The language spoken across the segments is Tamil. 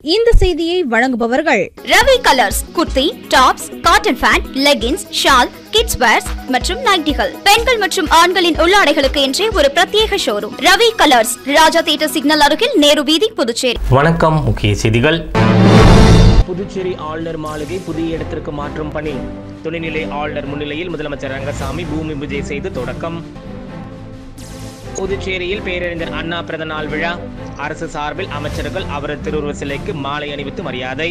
இந்த செய்தியை வழங்குபவர்கள் Ravi Colours kurti, tops, cotton pant, leggings, shawl, kids wears மற்றும் நைட்டிகள், பெண்கள் மற்றும் ஆண்களின் உள்ளாடைகளுக்கு என்றே ஒரு பிரத்யேக ஷோரூம். ரவி கலர்ஸ், ராஜா தியேட்டர் சிக்னல் அருகில், நேரு வீதி, புதுச்சேரி. வணக்கம். முக்கிய செய்திகள். புதுச்சேரி ஆளுநர் மாளிகை புதிய இடத்திற்கு மாற்றும் பணி. துணைநிலை ஆளுநர் முன்னிலையில் முதலமைச்சர் ரங்கசாமி பூமி பூஜை செய்து தொடக்கம். புதுச்சேரியில் பேரறிஞர் அண்ணா பிறந்த நாள் விழா. அரசு சார்பில் அமைச்சர்கள் அவரது திருவுருவ சிலைக்கு மாலை அணிவித்து மரியாதை.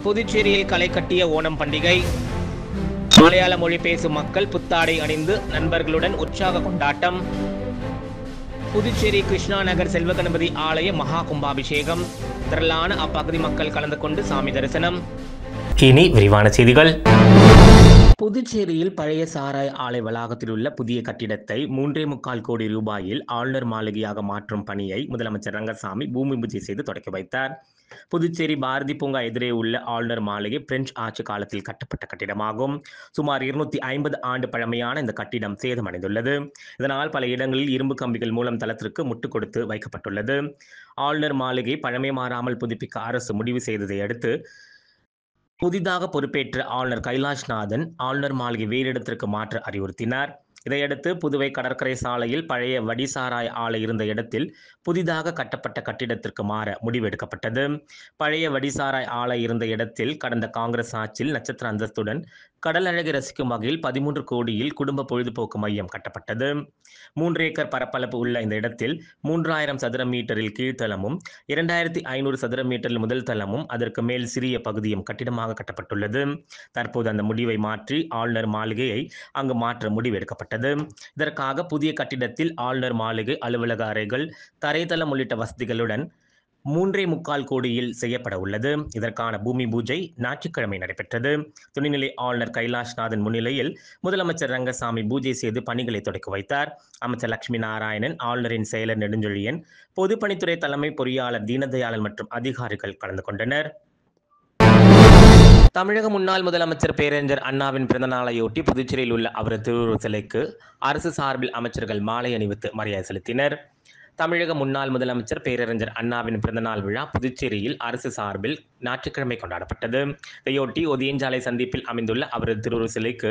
புதுச்சேரியில் களை கட்டிய ஓணம் பண்டிகை. மலையாள மொழி பேசும் மக்கள் புத்தாடை அணிந்து நண்பர்களுடன் உற்சாக கொண்டாட்டம். புதுச்சேரி கிருஷ்ணா நகர் செல்வ கணபதி ஆலய மகா கும்பாபிஷேகம். திரளான அப்பகுதி மக்கள் கலந்து கொண்டு சாமி தரிசனம். இனி விரிவான செய்திகள். புதுச்சேரியில் பழைய சாராய் ஆலை வளாகத்தில் உள்ள புதிய கட்டிடத்தை 3.25 கோடி ரூபாயில் ஆளுநர் மாளிகையாக மாற்றும் பணியை முதலமைச்சர் ரங்கசாமி பூமி பூஜை செய்து தொடக்கி வைத்தார். புதுச்சேரி பாரதி பூங்கா எதிரே உள்ள ஆளுநர் மாளிகை பிரெஞ்சு ஆட்சி காலத்தில் கட்டப்பட்ட கட்டிடமாகும். சுமார் 250 ஆண்டு பழமையான இந்த கட்டிடம் சேதமடைந்துள்ளது. இதனால் பல இடங்களில் இரும்பு கம்பிகள் மூலம் தளத்திற்கு முட்டு கொடுத்து வைக்கப்பட்டுள்ளது. ஆளுநர் மாளிகை பழமை மாறாமல் புதுப்பிக்க அரசு முடிவு செய்ததை அடுத்து புதிதாக பொறுப்பேற்ற ஆளுநர் கைலாஷ்நாதன் ஆளுநர் மாளிகை வேறு இடத்திற்கு மாற்ற அறிவுறுத்தினார். இதையடுத்து புதுவை கடற்கரை சாலையில் பழைய வடிசாராய் ஆலை இருந்த இடத்தில் புதிதாக கட்டப்பட்ட கட்டிடத்திற்கு மாற முடிவெடுக்கப்பட்டது. பழைய வடிசாராய் ஆலை இருந்த இடத்தில் கடந்த காங்கிரஸ் ஆட்சியில் நட்சத்திர அந்தஸ்துடன் கடல் அழகை ரசிக்கும் வகையில் 13 கோடியில் குடும்ப பொழுதுபோக்கு மையம் கட்டப்பட்டது. 3 ஏக்கர் பரப்பளவு உள்ள இந்த இடத்தில் 3000 சதுர மீட்டரில் கீழ்த்தளமும் 2500 சதுர மீட்டரில் முதல் தளமும் அதற்கு மேல் சிறிய பகுதியும் கட்டிடமாக கட்டப்பட்டுள்ளது. தற்போது அந்த முடிவை மாற்றி ஆளுநர் மாளிகையை அங்கு மாற்ற முடிவெடுக்கப்பட்டது. இதற்காக புதிய கட்டிடத்தில் ஆளுநர் மாளிகை, அலுவலக அறைகள், தரைத்தளம் உள்ளிட்ட வசதிகளுடன் 3.25 கோடியில் செய்யப்பட உள்ளது. இதற்கான பூமி பூஜை ஞாயிற்றுக்கிழமை நடைபெற்றது. துணைநிலை ஆளுநர் கைலாஷ்நாதன் முன்னிலையில் முதலமைச்சர் ரங்கசாமி பூஜை செய்து பணிகளை தொடக்கி வைத்தார். அமைச்சர் லட்சுமி நாராயணன், ஆளுநரின் செயலர் நெடுஞ்செழியன், பொதுப்பணித்துறை தலைமை பொறியாளர் தீனதயாளன் மற்றும் அதிகாரிகள் கலந்து கொண்டனர். தமிழக முன்னாள் முதலமைச்சர் பேரறிஞர் அண்ணாவின் பிறந்த நாளையொட்டி புதுச்சேரியில் உள்ள அவரது திருவுருவ சிலைக்கு அரசு சார்பில் அமைச்சர்கள் மாலை அணிவித்து மரியாதை செலுத்தினர். தமிழக முன்னாள் முதலமைச்சர் பேரறிஞர் அண்ணாவின் பிறந்தநாள் விழா புதுச்சேரியில் அரசு சார்பில் ஞாயிற்றுக்கிழமை கொண்டாடப்பட்டது. இதையொட்டி ஒதியஞ்சாலை சந்திப்பில் அமைந்துள்ள அவரது திருவுருவ சிலைக்கு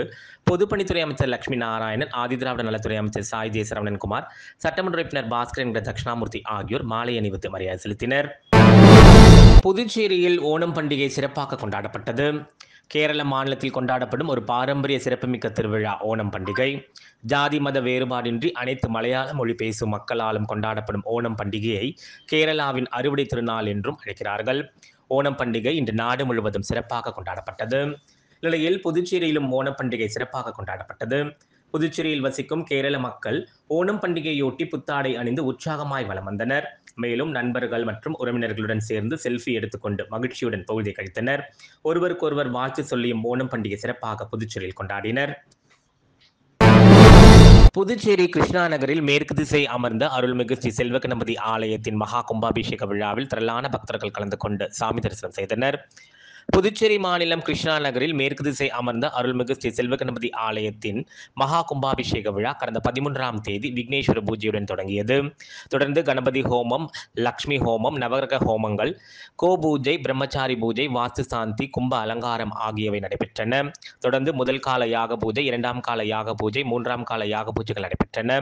பொதுப்பணித்துறை அமைச்சர் லட்சுமி நாராயணன், ஆதிதிராவிட நலத்துறை அமைச்சர் சாய் ஜே சரவணன்குமார், சட்டமன்ற உறுப்பினர் பாஸ்கர் என்கிற தட்சிணாமூர்த்தி ஆகியோர் மாலை அணிவித்து மரியாதை செலுத்தினர். புதுச்சேரியில் ஓணம் பண்டிகை சிறப்பாக கொண்டாடப்பட்டது. கேரள மாநிலத்தில் கொண்டாடப்படும் ஒரு பாரம்பரிய சிறப்புமிக்க திருவிழா ஓணம் பண்டிகை. ஜாதி மத வேறுபாடின்றி அனைத்து மலையாள மொழி பேசும் மக்களாலும் கொண்டாடப்படும் ஓணம் பண்டிகையை கேரளாவின் அறுவடை திருநாள் என்றும் அழைக்கிறார்கள். ஓணம் பண்டிகை இன்று நாடு முழுவதும் சிறப்பாக கொண்டாடப்பட்டது. நிலையில் புதுச்சேரியிலும் ஓணம் பண்டிகை சிறப்பாக கொண்டாடப்பட்டது. புதுச்சேரியில் வசிக்கும் கேரள மக்கள் ஓணம் பண்டிகையொட்டி புத்தாடை அணிந்து உற்சாகமாய் வலம் வந்தனர். மேலும் நண்பர்கள் மற்றும் உறவினர்களுடன் சேர்ந்து செல்ஃபி எடுத்துக்கொண்டு மகிழ்ச்சியுடன் பொழுதை கழித்தனர். ஒருவருக்கொருவர் வாழ்த்து சொல்லியும் ஓணம் பண்டிகை சிறப்பாக புதுச்சேரியில் கொண்டாடினர். புதுச்சேரி கிருஷ்ணா நகரில் மேற்கு திசை அமர்ந்த அருள்மிகு ஸ்ரீ செல்வ கணபதி ஆலயத்தின் மகா கும்பாபிஷேக விழாவில் திரளான பக்தர்கள் கலந்து கொண்டு சாமி தரிசனம் செய்தனர். புதுச்சேரி மாநிலம் கிருஷ்ணா நகரில் மேற்கு திசை அமர்ந்த அருள்மிகு ஸ்ரீ செல்வ கணபதி ஆலயத்தின் மகா கும்பாபிஷேக விழா கடந்த 13ஆம் தேதி விக்னேஸ்வர பூஜையுடன் தொடங்கியது. தொடர்ந்து கணபதி ஹோமம், லக்ஷ்மி ஹோமம், நவகிரக ஹோமங்கள், கோபூஜை, பிரம்மச்சாரி பூஜை, வாஸ்து சாந்தி, கும்ப அலங்காரம் ஆகியவை நடைபெற்றன. தொடர்ந்து முதல் கால யாக பூஜை, 2ஆம் கால யாக பூஜை, 3ஆம் கால யாக பூஜைகள் நடைபெற்றன.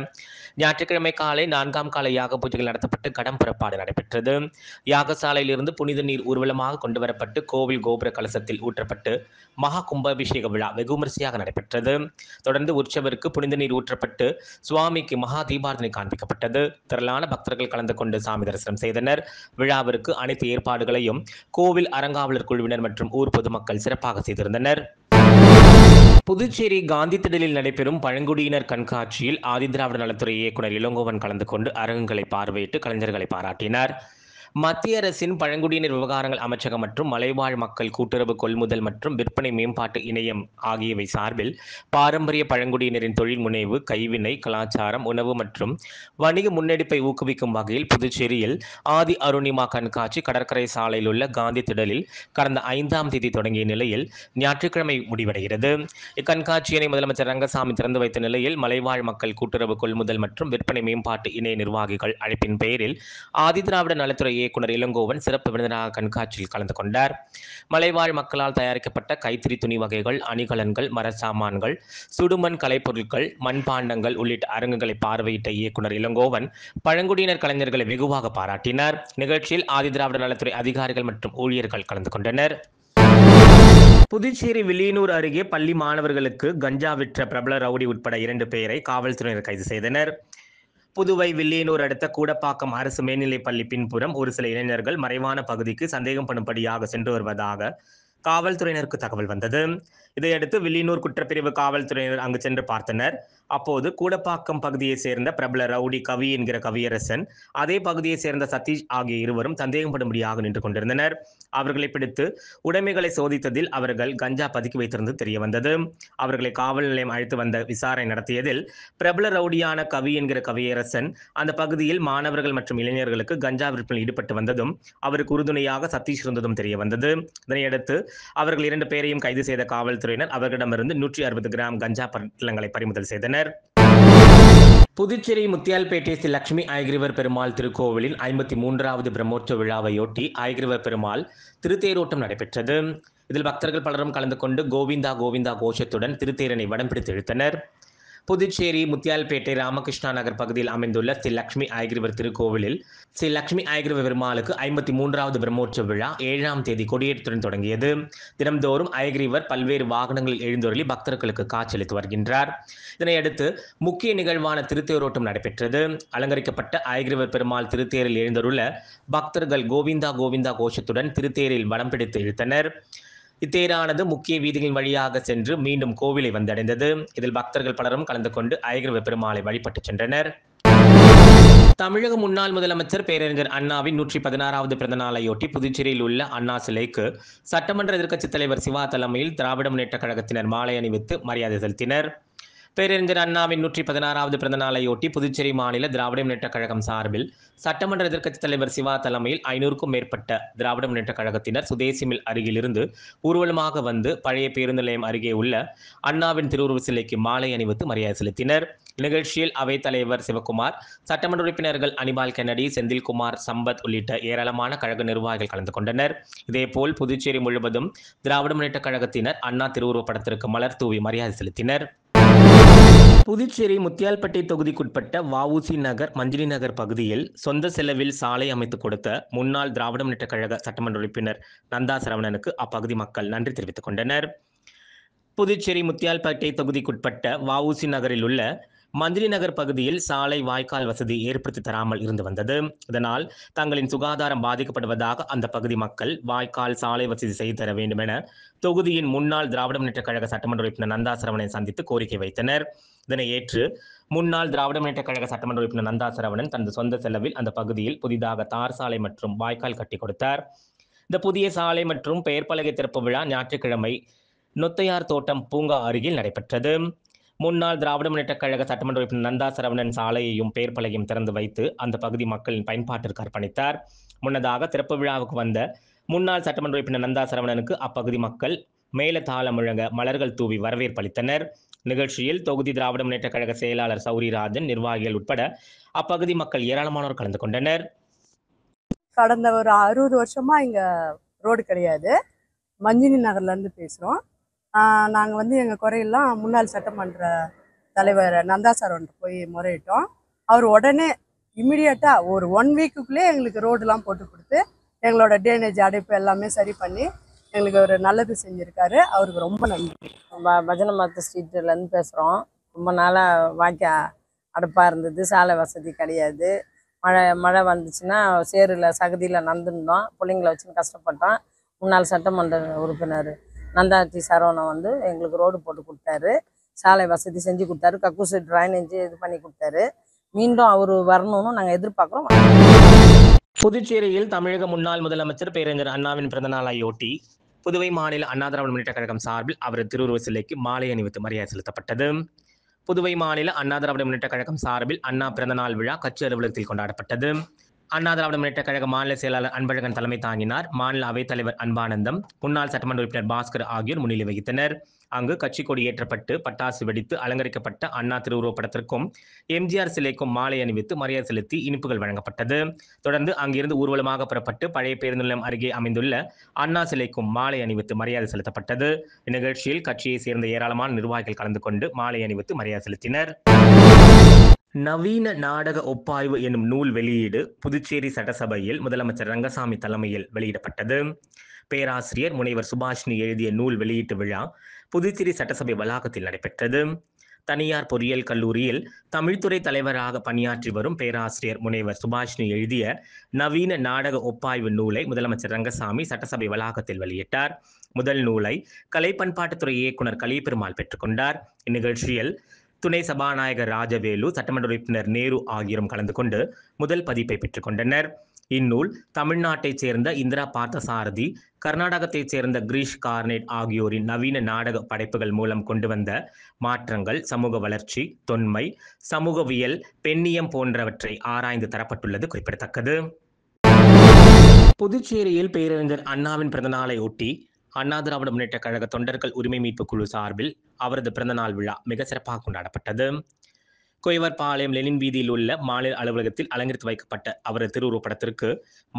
ஞாயிற்றுக்கிழமை காலை 4ஆம் கால யாக பூஜைகள் நடத்தப்பட்டு கடம் புறப்பாடு நடைபெற்றது. யாகசாலையிலிருந்து புனித நீர் ஊர்வலமாக கொண்டு வரப்பட்டு கோவில் கோபுர கலசத்தில் ஊற்றப்பட்டு மகா கும்பாபிஷேக விழா வெகு விமரிசையாக நடைபெற்றது. தொடர்ந்து உற்சவருக்கு புனித நீர் ஊற்றப்பட்டு சுவாமிக்கு மகா தீபாரதனை காண்பிக்கப்பட்டது. திரளான பக்தர்கள் கலந்து கொண்டு சாமி தரிசனம் செய்தனர். விழாவிற்கு அனைத்து ஏற்பாடுகளையும் கோவில் அறங்காவலர் குழுவினர் மற்றும் ஊர் பொதுமக்கள் சிறப்பாக செய்திருந்தனர். புதுச்சேரி காந்தி திடலில் நடைபெறும் பழங்குடியினர் கண்காட்சியில் ஆதிதிராவிட நலத்துறை இயக்குனர் இளங்கோவன் கலந்து கொண்டு அரங்குகளை பார்வையிட்டு கலைஞர்களை பாராட்டினார். மத்திய அரசின் பழங்குடியினர் விவகாரங்கள் அமைச்சகம் மற்றும் மலைவாழ் மக்கள் கூட்டுறவு கொள்முதல் மற்றும் விற்பனை மேம்பாட்டு இணையம் ஆகியவை சார்பில் பாரம்பரிய பழங்குடியினரின் தொழில் முனைவு, கைவினை, கலாச்சாரம், உணவு மற்றும் வணிக முன்னெடுப்பை ஊக்குவிக்கும் வகையில் புதுச்சேரியில் ஆதி அருணிமா கண்காட்சி கடற்கரை சாலையில் உள்ள காந்தி திடலில் கடந்த 5ஆம் தேதி தொடங்கிய நிலையில் ஞாயிற்றுக்கிழமை முடிவடைகிறது. இக்கண்காட்சியினை முதலமைச்சர் ரங்கசாமி திறந்து வைத்த நிலையில் மலைவாழ் மக்கள் கூட்டுறவு கொள்முதல் மற்றும் விற்பனை மேம்பாட்டு இணைய நிர்வாகிகள் அழைப்பின் பெயரில் ஆதிதிராவிட நலத்துறை இயக்குனர் இளங்கோவன் சிறப்பு விருந்தினராக கண்காட்சியில் கலந்து கொண்டார். மலைவாழ் மக்களால் தயாரிக்கப்பட்ட கைத்தறி துணி வகைகள், அணிகலன்கள், மரச்சாமான்கள், சுடுமண் கலைப்பொருட்கள், மண்பாண்டங்கள் உள்ளிட்ட அரங்குகளை பார்வையிட்ட இயக்குனர் இளங்கோவன் பழங்குடியினர் கலைஞர்களை வெகுவாக பாராட்டினார். நிகழ்ச்சியில் ஆதிதிராவிடர் நலத்துறை அதிகாரிகள் மற்றும் ஊழியர்கள் கலந்து கொண்டனர். புதுச்சேரி வில்லியனூர் அருகே பள்ளி மாணவர்களுக்கு கஞ்சா விற்ற பிரபல ரவுடி உட்பட 2 பேரை காவல்துறையினர் கைது செய்தனர். புதுவை வில்லியனூர் அடுத்த கூடப்பாக்கம் அரசு மேல்நிலைப்பள்ளி பின்புறம் ஒரு சில இளைஞர்கள் மறைவான பகுதிக்கு சந்தேகப்படும்படியாக சென்று வருவதாக காவல்துறையினருக்கு தகவல் வந்தது. இதையடுத்து வில்லியனூர் குற்றப்பிரிவு காவல்துறையினர் அங்கு சென்று பார்த்தனர். அப்போது கூடப்பாக்கம் பகுதியைச் சேர்ந்த பிரபல ரவுடி கவி என்கிற கவியரசன், அதே பகுதியைச் சேர்ந்த சதீஷ் ஆகிய இருவரும் சந்தேகப்படும்படியாக நின்று கொண்டிருந்தனர். அவர்களை பிடித்து உடைமைகளை சோதித்ததில் அவர்கள் கஞ்சா பதுக்கி வைத்திருந்தது தெரிய வந்தது. அவர்களை காவல் நிலையம் அழைத்து வந்த விசாரணை நடத்தியதில் பிரபல ரவுடியான கவி என்கிற கவியரசன் அந்த பகுதியில் மாணவர்கள் மற்றும் இளைஞர்களுக்கு கஞ்சா விற்பனையில் ஈடுபட்டு வந்ததும் அவருக்கு உறுதுணையாக சதீஷ் இருந்ததும் தெரிய வந்தது. இதனையடுத்து அவர்கள் 2 பேரையும் கைது செய்த காவல்துறையினர் அவர்களிடமிருந்து 160 கிராம் கஞ்சா பட்டலங்களை பறிமுதல் செய்தனர். புதுச்சேரி முத்தியால்பேட்டை ஸ்ரீ லட்சுமி ஐகிரிவர் பெருமாள் திருக்கோவிலின் 53வது பிரம்மோற்சவ விழாவையொட்டி ஐகிரிவர் பெருமாள் திருத்தேரோட்டம் நடைபெற்றது. இதில் பக்தர்கள் பலரும் கலந்து கொண்டு கோவிந்தா கோவிந்தா கோஷத்துடன் திருத்தேரனை வடம் பிடித்து இழுத்தனர். புதுச்சேரி முத்தியால்பேட்டை ராமகிருஷ்ணா நகர் பகுதியில் அமைந்துள்ள ஸ்ரீ லட்சுமி ஐகிரிவர் திருக்கோவிலில் ஸ்ரீ லட்சுமி ஐகிரிவர் பெருமாளுக்கு 53வது பிரம்மோற்சவ விழா 7ஆம் தேதி கொடியேற்றத்துடன் தொடங்கியது. தினம்தோறும் ஐகிரிவர் பல்வேறு வாகனங்களில் எழுந்தருளி பக்தர்களுக்கு காட்சியளித்து வருகின்றார். இதனையடுத்து முக்கிய நிகழ்வான திருத்தேரோட்டம் நடைபெற்றது. அலங்கரிக்கப்பட்ட ஐகிரிவர் பெருமாள் திருத்தேரில் எழுந்தருள பக்தர்கள் கோவிந்தா கோவிந்தா கோஷத்துடன் திருத்தேரில் வடம் பிடித்து இழுத்தனர். இத்தேரானது முக்கிய வீதிகளின் வழியாக சென்று மீண்டும் கோவிலை வந்தடைந்தது. இதில் பக்தர்கள் பலரும் கலந்து கொண்டு ஐகிரிவர் பெருமாளை வழிபட்டு சென்றனர். தமிழக முன்னாள் முதலமைச்சர் பேரறிஞர் அண்ணாவின் 116வது பிறந்த நாளையொட்டி புதுச்சேரியில் உள்ள அண்ணா சிலைக்கு சட்டமன்ற எதிர்க்கட்சித் தலைவர் சிவா தலைமையில் திராவிட முன்னேற்றக் கழகத்தினர் மாலை அணிவித்து மரியாதை செலுத்தினர். பேரறிஞர் அண்ணாவின் 116வது பிறந்த நாளையொட்டி புதுச்சேரி மாநில திராவிட முன்னேற்றக் கழகம் சார்பில் சட்டமன்ற எதிர்க்கட்சித் தலைவர் சிவா தலைமையில் 500க்கும் மேற்பட்ட திராவிட முன்னேற்றக் கழகத்தினர் சுதேசி மில் அருகிலிருந்து ஊர்வலமாக வந்து பழைய பேருந்து நிலையம் அருகே உள்ள அண்ணாவின் திருவுருவ சிலைக்கு மாலை அணிவித்து மரியாதை செலுத்தினர். நிகழ்ச்சியில் அவைத் தலைவர் சிவகுமார், சட்டமன்ற உறுப்பினர்கள் அனிபால் கென்னடி, செந்தில்குமார், சம்பத் உள்ளிட்ட ஏராளமான கழக நிர்வாகிகள் கலந்து கொண்டனர். இதேபோல் புதுச்சேரி முழுவதும் திராவிட முன்னேற்றக் கழகத்தினர் அண்ணா திருவுருவப் படத்திற்கு மலர் தூவி மரியாதை செலுத்தினர். புதுச்சேரி முத்தியால்பேட்டை தொகுதிக்குட்பட்ட வ.உ.சி. நகர், மஞ்சரி நகர் பகுதியில் சொந்த செலவில் சாலை அமைத்துக் கொடுத்த முன்னாள் திராவிட முன்னேற்றக் கழக சட்டமன்ற உறுப்பினர் நந்தா சரவணனுக்கு அப்பகுதி மக்கள் நன்றி தெரிவித்துக் கொண்டனர். புதுச்சேரி முத்தியால்பேட்டை தொகுதிக்குட்பட்ட வ.உ.சி. நகரில் உள்ள மஞ்சரி நகர் பகுதியில் சாலை வாய்க்கால் வசதி ஏற்படுத்தி தராமல் இருந்து வந்தது. இதனால் தங்களின் சுகாதாரம் பாதிக்கப்படுவதாக அந்த பகுதி மக்கள் வாய்க்கால் சாலை வசதி செய்து தர வேண்டும் என தொகுதியின் முன்னாள் திராவிட முன்னேற்றக் கழக சட்டமன்ற உறுப்பினர் நந்தா சரவணனை சந்தித்து கோரிக்கை வைத்தனர். இதனை ஏற்று முன்னாள் திராவிட முன்னேற்றக் கழக சட்டமன்ற உறுப்பினர் நந்தா சரவணன் தனது சொந்த செலவில் அந்த பகுதியில் புதிதாக தார் சாலை மற்றும் வாய்க்கால் கட்டி கொடுத்தார். இந்த புதிய சாலை மற்றும் பெயர் பலகை திறப்பு விழா ஞாயிற்றுக்கிழமை நொத்தையார் தோட்டம் பூங்கா அருகில் நடைபெற்றது. முன்னாள் திராவிட முன்னேற்றக் கழக சட்டமன்ற உறுப்பினர் நந்தா சரவணன் சாலையையும் பெயர் பலகையும் திறந்து வைத்து அந்த பகுதி மக்களின் பயன்பாட்டிற்கு அர்ப்பணித்தார். முன்னதாக திறப்பு விழாவுக்கு வந்த முன்னாள் சட்டமன்ற உறுப்பினர் நந்தா சரவணனுக்கு அப்பகுதி மக்கள் மேல தாளம் முழங்க மலர்கள் தூவி வரவேற்பளித்தனர். நிகழ்ச்சியில் தொகுதி திராவிட முன்னேற்றக் கழக செயலாளர் சௌரிராஜன், நிர்வாகிகள் உட்பட அப்பகுதி மக்கள் ஏராளமானோர் கலந்து கொண்டனர். கடந்த ஒரு 60 வருஷமா இங்க ரோடு கிடையாது. மஞ்சினி நகர்ல இருந்து பேசுறோம். நாங்கள் எங்கள் குறையெல்லாம் முன்னாள் சட்டமன்ற தலைவர் நந்தா சரவணன் போய் முறையிட்டோம். அவர் உடனே இம்மிடியட்டாக ஒரு 1 வீக்குள்ளே எங்களுக்கு ரோடெலாம் போட்டு கொடுத்து எங்களோட டேனேஜ் அடைப்பு எல்லாமே சரி பண்ணி எங்களுக்கு ஒரு நல்லது செஞ்சுருக்காரு. அவருக்கு ரொம்ப நன்றி. பஜனை மரத்து ஸ்ட்ரீட்லேருந்து பேசுகிறோம். ரொம்ப நாளாக வாய்க்கா அடைப்பாக இருந்தது, சாலை வசதி கிடையாது. மழை வந்துச்சுன்னா சேரில் சகதியில் நடந்துருந்தோம், பிள்ளைங்களை வச்சுன்னு கஷ்டப்பட்டோம். முன்னாள் சட்டமன்ற உறுப்பினர் நந்தா சரவணன் எங்களுக்கு ரோடு போட்டு கொடுத்தாரு, சாலை வசதி செஞ்சு கொடுத்தாரு, கக்கூசு ட்ரைனேஜ் இது பண்ணி கொடுத்தாரு. மீண்டும் அவர் வரணும்னு நாங்கள் எதிர்பார்க்குறோம். புதுச்சேரியில் தமிழக முன்னாள் முதலமைச்சர் பேரறிஞர் அண்ணாவின் பிறந்த நாளையொட்டி புதுவை மாநில அண்ணா திராவிட முன்னேற்றக் கழகம் சார்பில் அவரது திருவுருவ சிலைக்கு மாலை அணிவித்து மரியாதை செலுத்தப்பட்டது. புதுவை மாநில அண்ணா திராவிட முன்னேற்றக் கழகம் சார்பில் அண்ணா பிறந்தநாள் விழா கட்சி அலுவலகத்தில் கொண்டாடப்பட்டது. அண்ணா திராவிட முன்னேற்ற கழக மாநில செயலாளர் அன்பழகன் தலைமை தாங்கினார். மாநில அவைத்தலைவர் அன்பானந்தம், முன்னாள் சட்டமன்ற உறுப்பினர் பாஸ்கர் ஆகியோர் முன்னிலை வகித்தனர். அங்கு கட்சி கொடி ஏற்றப்பட்டு பட்டாசு வெடித்து அலங்கரிக்கப்பட்ட அண்ணா திருவுருவப்படத்திற்கும் எம்ஜிஆர் சிலைக்கும் மாலை அணிவித்து மரியாதை செலுத்தி இனிப்புகள் வழங்கப்பட்டது. தொடர்ந்து அங்கிருந்து ஊர்வலமாக புறப்பட்டு பழைய பேருந்து நிலையம் அருகே அமைந்துள்ள அண்ணா சிலைக்கும் மாலை அணிவித்து மரியாதை செலுத்தப்பட்டது. இந்நிகழ்ச்சியில் கட்சியை சேர்ந்த ஏராளமான நிர்வாகிகள் கலந்து கொண்டு மாலை அணிவித்து மரியாதை செலுத்தினர். நவீன நாடக ஒப்பாய்வு என்னும் நூல் வெளியீடு புதுச்சேரி சட்டசபையில் முதலமைச்சர் ரங்கசாமி தலைமையில் வெளியிடப்பட்டது. பேராசிரியர் முனைவர் சுபாஷினி எழுதிய நூல் வெளியீட்டு விழா புதுச்சேரி சட்டசபை வளாகத்தில் நடைபெற்றது. தனியார் பொறியியல் கல்லூரியில் தமிழ்துறை தலைவராக பணியாற்றி வரும் பேராசிரியர் முனைவர் சுபாஷினி எழுதிய நவீன நாடக ஒப்பாய்வு நூலை முதலமைச்சர் ரங்கசாமி சட்டசபை வளாகத்தில் வெளியிட்டார். முதல் நூலை கலை பண்பாட்டுத்துறை இயக்குனர் கலியபெருமாள் பெற்றுக்கொண்டார். இந்நிகழ்ச்சியில் துணை சபாநாயகர் ராஜவேலு, சட்டமன்ற உறுப்பினர் நேரு ஆகியோரும் கலந்து கொண்டு முதல் பதிப்பை பெற்றுக் கொண்டனர். இந்நூல் தமிழ்நாட்டைச் சேர்ந்த இந்திரா பார்த்தசாரதி, கர்நாடகத்தைச் சேர்ந்த கிரீஷ் கார்னெட் ஆகியோரின் நவீன நாடக படைப்புகள் மூலம் கொண்டு வந்த மாற்றங்கள், சமூக வளர்ச்சி, தொன்மை, சமூகவியல், பெண்ணியம் போன்றவற்றை ஆராய்ந்து தரப்பட்டுள்ளது குறிப்பிடத்தக்கது. புதுச்சேரியில் பேரறிஞர் அண்ணாவின் பிறந்தநாளை ஒட்டி அண்ணா திராவிட முன்னேற்ற கழக தொண்டர்கள் உரிமை மீட்பு குழு சார்பில் அவரது பிறந்தநாள் விழா மிக சிறப்பாக கொண்டாடப்பட்டது. கொய்வர்பாளையம் லெனின் வீதியில் உள்ள மாநில அலுவலகத்தில் அலங்கரித்து வைக்கப்பட்ட அவரது திருவுருவப்படத்திற்கு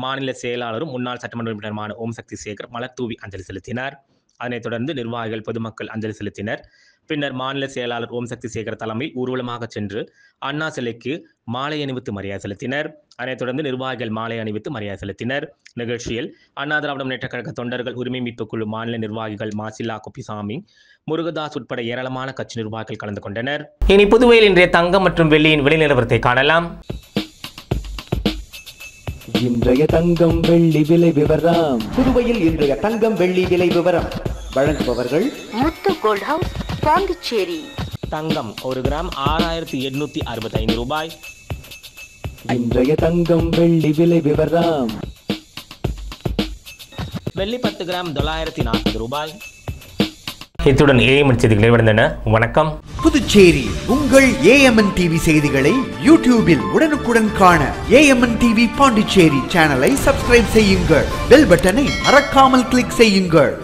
மாநில செயலாளரும் முன்னாள் சட்டமன்ற உறுப்பினருமான ஓம் சக்தி சேகர் மலர் தூவி அஞ்சலி செலுத்தினார். அதனைத் தொடர்ந்து நிர்வாகிகள், பொதுமக்கள் அஞ்சலி செலுத்தினர். பின்னர் மாநில செயலாளர் ஓம் சக்தி சேகர் தலைமையில் ஊர்வலமாக சென்று அண்ணா சிலைக்கு மாலை அணிவித்து மரியாதை செலுத்தினர். அதனைத் தொடர்ந்து நிர்வாகிகள் மாலை அணிவித்து மரியாதை செலுத்தினர். நிகழ்ச்சியில் அண்ணா திராவிட முன்னேற்ற கழக தொண்டர்கள் உரிமை மீட்பு குழு மாநில நிர்வாகிகள் மாசிலா குப்பிசாமி, முருகதாஸ் உட்பட ஏராளமான கட்சி நிர்வாகிகள் கலந்து கொண்டனர். இனி புதுவையில் இன்றைய தங்கம் மற்றும் வெள்ளியின் விலை நிலவரத்தை காணலாம். இன்றைய தங்கம் வெள்ளி விலை விவரம். புதுவையில் இன்றைய தங்கம் வெள்ளி விலை விவரம் வழங்குபவர்கள் முத்து கோல்ட் ஹவுஸ், பாண்டிச்சேரி. தங்கம் 1 கிராம் 6865 ரூபாய். இன்றைய தங்கம் வெள்ளி விலை விவரம். வெள்ளி 10 கிராம் 940 ரூபாய். இத்துடன் ஏஎம்என் செய்திகள் நிறைவடைந்தன. வணக்கம். புதுச்சேரி உங்கள் ஏஎம்என் டிவி செய்திகளை யூடியூபில் உடனுக்குடன் காண ஏஎம்என் டிவி பாண்டிச்சேரி சேனலை சப்ஸ்கிரைப் செய்யுங்கள். பெல் பட்டனை மறக்காமல் கிளிக் செய்யுங்கள்.